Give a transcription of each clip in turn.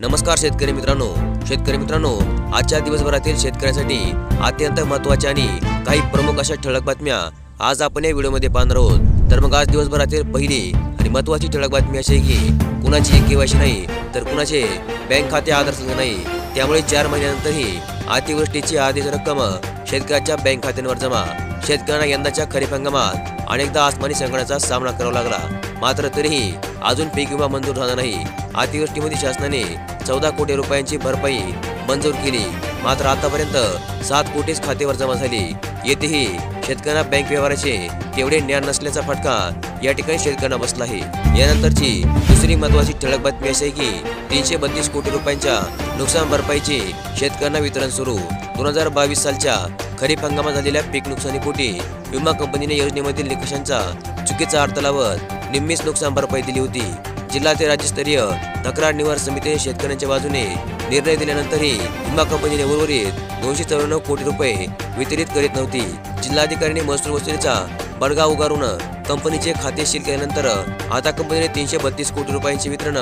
नमस्कार शेतकरी मित्रांनो, आजच्या दिवसभरातील शेतकऱ्यांसाठी अत्यंत महत्त्वाच्या आणि काही प्रमुख अशा ठळक बातम्या आज आपण या व्हिडिओमध्ये पाहणार आहोत। तर मग आज दिवसभरातील पहिली आणि महत्त्वाची ठळक बातमी अशी आहे की कुणाची केवायसी नाही तर कुणाचे बँक खाते आधार संख्या नाही, त्यामुळे 4 महिन्यानंतरही अतिवृष्टीची आधीच रक्कम शेतकऱ्याच्या बँक खात्यांवर जमा। शेतकऱ्यांना यंदाच्या खरीप हंगामात अनेकदा आसमानी संकटाचा सामना करावा लागला, मात्र तरीही अजून पीक विमा मंजूर झाला नाही। अतिवृष्टीमध्ये शासनाने 14 कोटी रुपयांची भरपाई मंजूर केली, मात्र आतापर्यंत 7 कोटीच खात्यावर जमा झाली। येथेही शेतकऱ्यांना बँक व्यवहाराचे तेवढे ज्ञान नसल्याचा फटका या ठिकाणी शेतकऱ्यांना बसला आहे। यानंतरची दुसरी महत्त्वाची ठळक बातमी अशी आहे की 332 कोटी रुपयांच्या नुकसान भरपाईचे शेतकऱ्यांना वितरण सुरू। 2022 सालच्या खरीप हंगामात झालेल्या पीक नुकसानीपोटी विमा कंपनीने योजनेमधील निकषांचा चुकीचा अर्थ लावत निम्मीच नुकसान भरपाई दिली होती। जिल्हा ते राज्यस्तरीय तक्रार निवारण समितीने शेतकऱ्यांच्या बाजूने निर्णय दिल्यानंतरही विमा कंपनीने उर्वरित 294 कोटी रुपये वितरित करीत नव्हती। जिल्हाधिकाऱ्यांनी महसूल वसुलीचा बडगा उगारून कंपनीचे खाते सील केल्यानंतर आता कंपनीने 332 कोटी रुपयांचे वितरण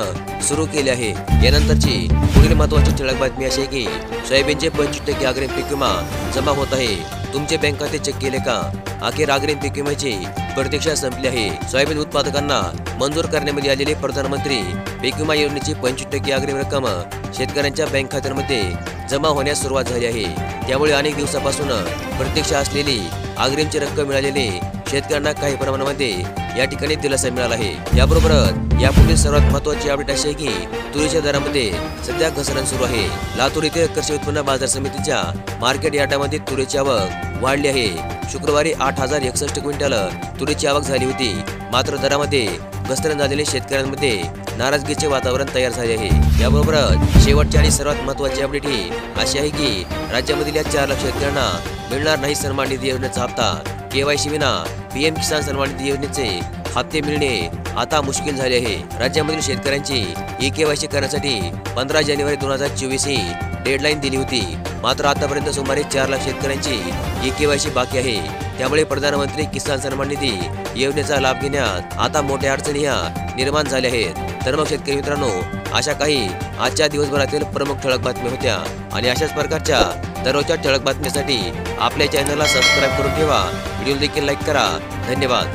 सुरू केले आहे। यानंतरची पुढील महत्त्वाची ठळक बातमी अशी आहे की सोयाबीनचे 25% अग्रिम पीक विमा जमा होत आहे। तुमचे बँक खाते चेक केले का? अखेर अग्रिम पीक विम्याची प्रतीक्षा संपली आहे। सोयाबीन उत्पादकांना मंजूर करण्यामध्ये आलेली प्रधानमंत्री पीक विमा योजनेची 25% अग्रिम रक्कम शेतकऱ्यांच्या बँक खात्यांमध्ये जमा होण्यास सुरुवात झाली आहे। त्यामुळे अनेक दिवसापासून प्रतीक्षा असलेली अग्रिमची रक्कम मिळालेली शेतकऱ्यांना काही प्रमाणामध्ये या ठिकाणी दिलासा मिळाला आहे। याबरोबरच यापुढील सर्वात महत्त्वाची अपडेट अशी आहे की तुरीच्या दरामध्ये सध्या घसरण सुरू आहे। लातूर येथे कृषी उत्पन्न बाजार समितीच्या मार्केट यार्डामध्ये तुरीची आवक वाढली आहे। शुक्रवारी 8061 क्विंटल तुरीची आवक झाली होती, मात्र दरामध्ये घसरण झालेले शेतकऱ्यांमध्ये नाराजगीचे वातावरण तयार झाले आहे। याबरोबरच शेवटची आणि सर्वात महत्त्वाची अपडेट ही अशी आहे की राज्यामधील या 4 लाख शेतकऱ्यांना मिळणार नाही सन्मान निधी योजनेचा हप्ता। केवायसी विना पीएम किसान सन्मान निधी योजनेचे खाते मिळणे आता मुश्किल झाले आहे। राज्यामधील शेतकऱ्यांची ई-केवायसी करण्यासाठी 15 जानेवारी 2024 ही डेडलाईन दिली होती, मात्र आतापर्यंत सुमारे 4 लाख शेतकऱ्यांची ई-केवायसी बाकी आहे। त्यामुळे प्रधानमंत्री किसान सन्मान निधी योजनेचा लाभ घेण्यात आता मोठ्या अडचणी निर्माण झाल्या आहेत। तर मग शेतकरी मित्रांनो, अशा काही आजच्या दिवसभरातील प्रमुख ठळक बातम्या होत्या आणि अशाच प्रकारच्या दररोजच्या ठळक बातम्यांसाठी आपल्या चॅनलला सबस्क्राईब करून ठेवा। व्हिडिओ देखील लाईक करा। धन्यवाद।